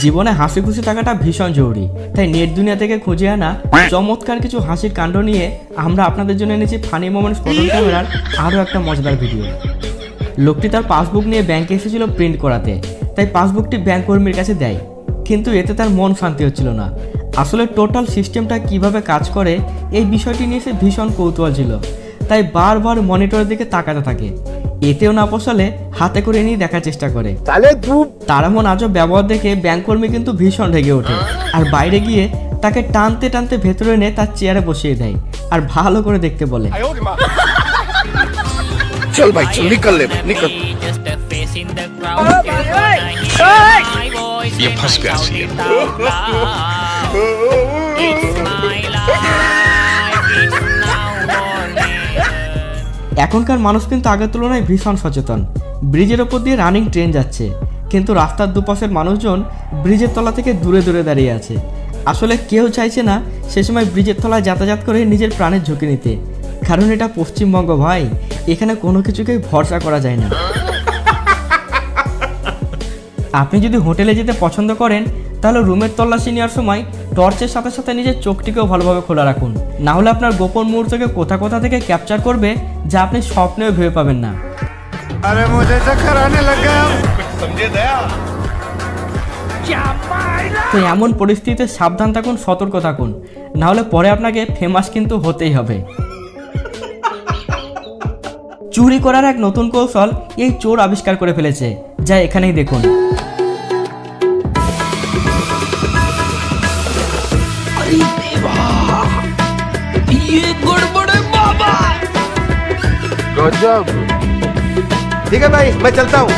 জীবনে হাসি খুশি থাকাটা ভীষণ জরুরি, তাই নেট দুনিয়া থেকে খুঁজে আনা চমৎকার কিছু হাসির কাণ্ড নিয়ে আমরা আপনাদের জন্য এনেছি ফানি মোমেন্টস ফটো ক্যামেরার আরও একটা মজাদার ভিডিও। লোকটি তার পাসবুক নিয়ে ব্যাংকে এসেছিল প্রিন্ট করাতে, তাই পাসবুকটি ব্যাংক কর্মীর কাছে দেয়, কিন্তু এতে তার মন শান্তি হচ্ছিল না। আসলে টোটাল সিস্টেমটা কিভাবে কাজ করে এই বিষয়টি নিয়ে সে ভীষণ কৌতূহল ছিল, তাই বারবার মনিটরের দিকে তাকাতে থাকে। এতেও না পোষালে হাতে করে নিয়ে দেখার চেষ্টা করে। তার এমন আজব ব্যবহার দেখে ব্যাংক কর্মী কিন্তু ভীষণ রেগে ওঠে আর বাইরে গিয়ে তাকে টানতে টানতে ভেতরে এনে তার চেয়ারে বসিয়ে দেয় আর ভালো করে দেখতে বলে, চল ভাই চল, নিকল লে নিকল। ये फंस गया सी। এখনকার মানুষ কিন্তু আগের তুলনায় ভীষণ সচেতন। ব্রিজের ওপর দিয়ে রানিং ট্রেন যাচ্ছে, কিন্তু রাস্তার দুপাশের মানুষজন ব্রিজের তলা থেকে দূরে দূরে দাঁড়িয়ে আছে। আসলে কেউ চাইছে না সে সময় ব্রিজের তলায় যাতায়াত করে নিজের প্রাণের ঝুঁকি নিতে, কারণ এটা পশ্চিমবঙ্গ ভাই, এখানে কোনো কিছুকেই ভরসা করা যায় না। আপনি যদি হোটেলে যেতে পছন্দ করেন তাহলে রুমের তল্লাশি নেওয়ার সময় টর্চের সাথে সাথে নিজের চোখটিকেও ভালোভাবে খোলা রাখুন, না হলে আপনার গোপন মুহূর্তকে কোথা কোথা থেকে ক্যাপচার করবে যা আপনি স্বপ্নেও ভেবে পাবেন না। আরে মুঝে চক্কর আনে লগ গয়া, সমঝে দয়া। তো এমন পরিস্থিতিতে সাবধান থাকুন, সতর্ক থাকুন, না হলে পরে আপনাকে ফেমাস কিন্তু হতেই হবে। চুরি করার এক নতুন কৌশল এই চোর আবিষ্কার করে ফেলেছে, যা এখানেই দেখুন। ठीक है भाई, मैं चलता हूँ।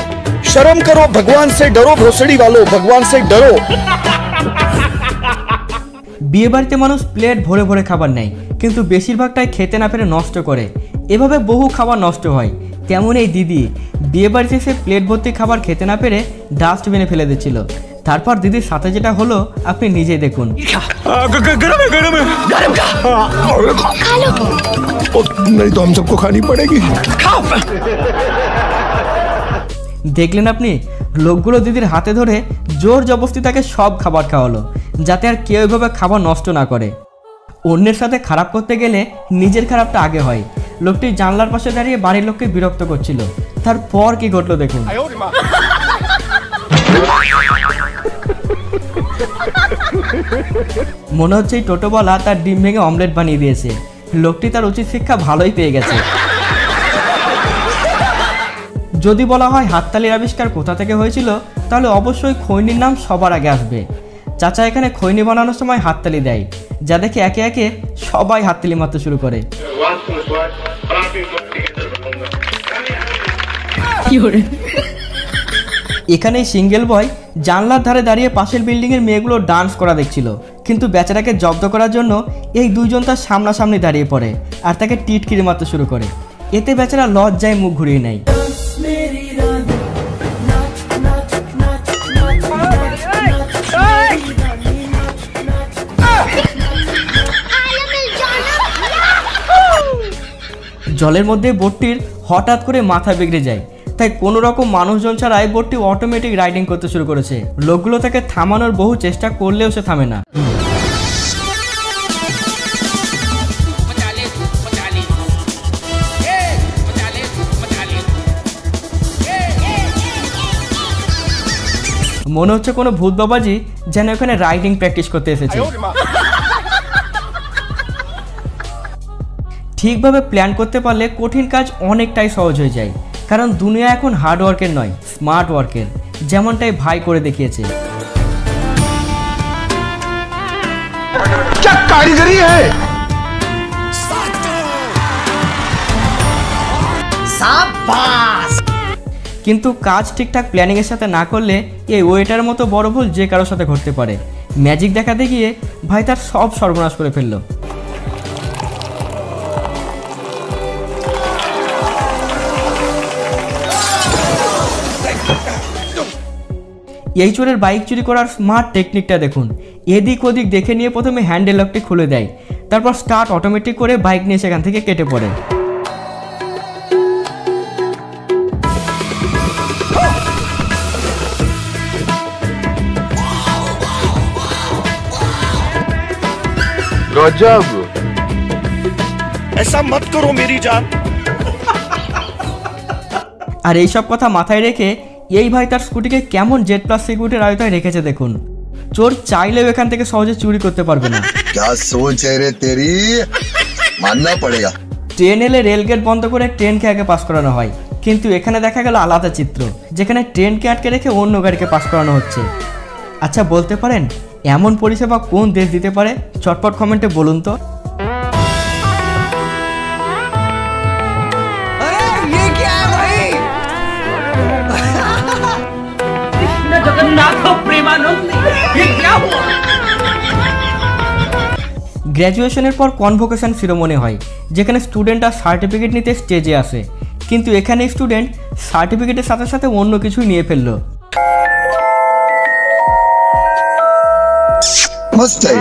शर्म करो, भगवान से डरो, भोसड़ी वालों, भगवान से डरो। বিয়ে বাড়িতে মানুষ প্লেট ভরে ভরে খাবার নেয়, কিন্তু বেশিরভাগটাই খেতে না পেরে নষ্ট করে। এভাবে বহু খাবার নষ্ট হয়। তেমন এই দিদি বিয়ে বাড়িতে এসে প্লেট ভর্তি খাবার খেতে না পেরে ডাস্টবিনে ফেলে দিচ্ছিল। তারপর দিদির সাথে যেটা হলো আপনি নিজেই দেখুন। नहीं तो हम सबको खानी पड़ेगी। দেখলেন আপনি, লোকগুলো দিদির হাতে ধরে জোর জবরদস্তি তাকে সব খাবার খাওয়ালো, যাতে আর কেউ এভাবে খাবার নষ্ট না করে। অন্যের সাথে খারাপ করতে গেলে নিজের খারাপটা আগে হয়। লোকটি জানলার পাশে দাঁড়িয়ে বাড়ির লোককে বিরক্ত করছিল। তারপর কি ঘটলো দেখুন। মনে হচ্ছে এই টোটোওয়ালা তার ডিম ভেঙে অমলেট বানিয়ে দিয়েছে। লোকটি তার উচিত শিক্ষা ভালোই পেয়ে গেছে। যদি বলা হয় হাততালির আবিষ্কার কোথা থেকে হয়েছিল, তাহলে অবশ্যই খৈনির নাম সবার আগে আসবে। চাচা এখানে খৈনি বানানোর সময় হাততালি দেয়, যা দেখে একে একে সবাই হাততালি মারতে শুরু করে। এখানে সিঙ্গেল বয় জানলার ধারে দাঁড়িয়ে পাশের বিল্ডিং এর মেয়েগুলো ডান্স করা দেখছিল, কিন্তু বেচারাকে জব্দ করার জন্য এই দুইজন তার সামনাসামনি দাঁড়িয়ে পড়ে আর তাকে টিটকিরি মারতে শুরু করে। এতে বেচারা লজ্জায় মুখ ঘুরিয়ে নেয়। জলের মধ্যে বোটটির হঠাৎ করে মাথা বিগড়ে যায়, তাই কোনো রকম মানুষজন ছাড়াই বোটটি অটোমেটিক রাইডিং করতে শুরু করেছে। লোকগুলো তাকে থামানোর বহু চেষ্টা করলেও সে থামে না। মনে হচ্ছে কোনো ভূত বাবাজি যেন এখানে রাইডিং প্র্যাকটিস করতে এসেছে। ঠিকভাবে প্ল্যান করতে পারলে কঠিন কাজ অনেকটাই সহজ হয়ে যায়, কারণ দুনিয়া এখন হার্ড ওয়ার্কের নয়, স্মার্ট ওয়ার্কের, যেমনটাই ভাই করে দেখিয়েছে। কিন্তু কাজ ঠিকঠাক প্ল্যানিং এর সাথে না করলে এই ওয়েটার মতো বড় ভুল যে কারোর সাথে ঘটতে পারে। ম্যাজিক দেখাতে গিয়ে ভাই তার সব সর্বনাশ করে ফেললো। এই চোরের বাইক চুরি করার স্মার্ট টেকনিকটা দেখুন। এদিক ওদিক দেখে নিয়ে প্রথমে হ্যান্ডেল লকটি খুলে দেয়, তারপর স্টার্ট অটোমেটিক করে বাইক নিয়ে সেখান থেকে কেটে পড়ে। गजब। ऐसा मत करो मेरी जान। আর এইসব কথা মাথায় রেখে এই ভাই তার স্কুটিকে কেমন জেড প্লাস সিকিউরিটির আওতায় রেখেছে দেখুন। চোর চাইলেও এখান থেকে সহজে চুরি করতে পারবে না। क्या सोच है रे तेरी, मानना पड़ेगा। ট্রেন এলে রেলগেট বন্ধ করে ট্রেনকে আগে পাস করানো হয়, কিন্তু এখানে দেখা গেল আলাদা চিত্র, যেখানে ট্রেনকে আটকে রেখে অন্য গাড়িকে পাস করানো হচ্ছে। আচ্ছা বলতে পারেন এমন পরিষেবা কোন দেশ দিতে পারে? চটপট কমেন্টে বলুন তো। গ্র্যাজুয়েশনের পর কনভোকেশন সেরেমনি হয়, যেখানে স্টুডেন্টরা সার্টিফিকেট নিতে স্টেজে আসে, কিন্তু এখানে স্টুডেন্ট সার্টিফিকেটের সাথে সাথে অন্য কিছুই নিয়ে ফেললো। मस्त है।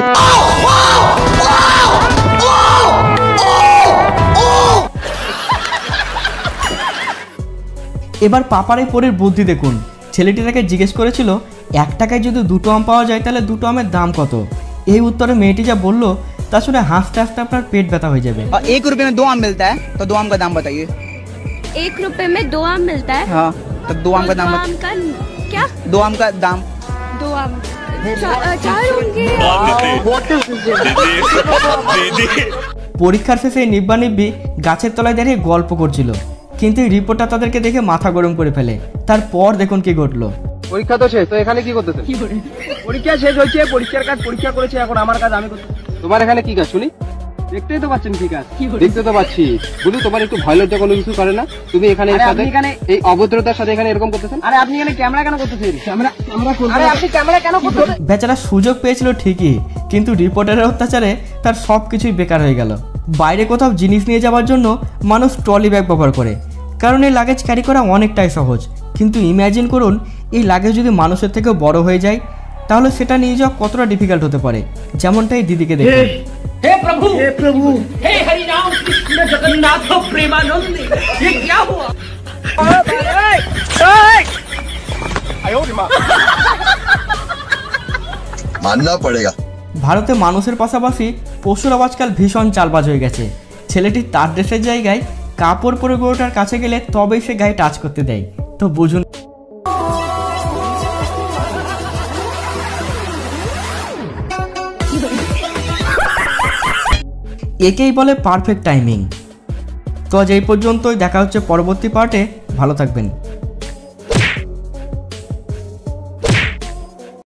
এবার পাপারে পরের বুদ্ধি দেখুন। ছেলেটি তাকে জিজ্ঞেস করেছিল 1 টাকায় যদি 2টো আম পাওয়া যায় তাহলে 2টো আমের দাম কত? এই উত্তরে মেয়েটি যা বলল তা শুনে হাসতে হাসতে আপনার পেট ব্যথা হয়ে যাবে। और 1 रुपए में 2 आम मिलता है, तो 2 आम का दाम बताइए। 1 रुपए में 2 आम मिलता है। हाँ, तो 2 आम का दाम दो आम का क्या? 2 आम का दाम 2 आम 4 होंगे। পরীক্ষার শেষে নিব্বা নিব্বি গাছের তলায় দাঁড়িয়ে গল্প করছিল, কিন্তু এই রিপোর্টটা তাদেরকে দেখে মাথা গরম করে ফেলে। তারপর দেখুন কি ঘটলো। পরীক্ষা তো শেষ, তো এখানে কি করতেছেন? পরীক্ষা শেষ হয়েছে, পরীক্ষার কাজ পরীক্ষা করেছে, এখন আমার কাজ আমি করতে। তোমার এখানে কি কাজ শুনি? দেখতেই তো পাচ্ছেন কি কাজ। দেখতে তো পাচ্ছি, বুঝলি তোমার একটু ভয় লজ্জা কোনো কিছু করে না? তুমি এখানে এর সাথে এই অভদ্রতার সাথে এখানে এরকম করতেছেন? আরে আপনি এখানে ক্যামেরা কেন করতেছেন? ক্যামেরা আরে আপনি ক্যামেরা কেন করতেছেন? বেচারা সুযোগ পেয়েছিল ঠিকই, কিন্তু রিপোর্টারের অত্যাচারে তার সব কিছুই বেকার হয়ে গেল। বাইরে কোথাও জিনিস নিয়ে যাওয়ার জন্য মানুষ ট্রলি ব্যাগ ব্যবহার করে, কারণ এই লাগেজ ক্যারি করা অনেকটাই সহজ। কিন্তু ইম্যাজিন করুন এই লাগেজ যদি মানুষের থেকেও বড় হয়ে যায়, তাহলে সেটা নিয়ে যাওয়া কতটা ডিফিকাল্ট হতে পারে। যেমনটাই দিদিকে দেখুন। हे प्रभु हे हरि राम कृष्ण जगन्नाथ प्रेमानंद, ये क्या हुआ? मानना पड़ेगा। ভারতে মানুষের পাশাপাশি পশুরাও আজকাল ভীষণ চালবাজ হয়ে গেছে। ছেলেটি তার দেশের জায়গায় কাপড় পরে গরুটার কাছে গেলে তবেই সে গায়ে টাচ করতে দেয়। তো বুঝুন একেই বলে পারফেক্ট টাইমিং। তো আজ এই পর্যন্তই, দেখা হচ্ছে পরবর্তী পার্টে। ভালো থাকবেন।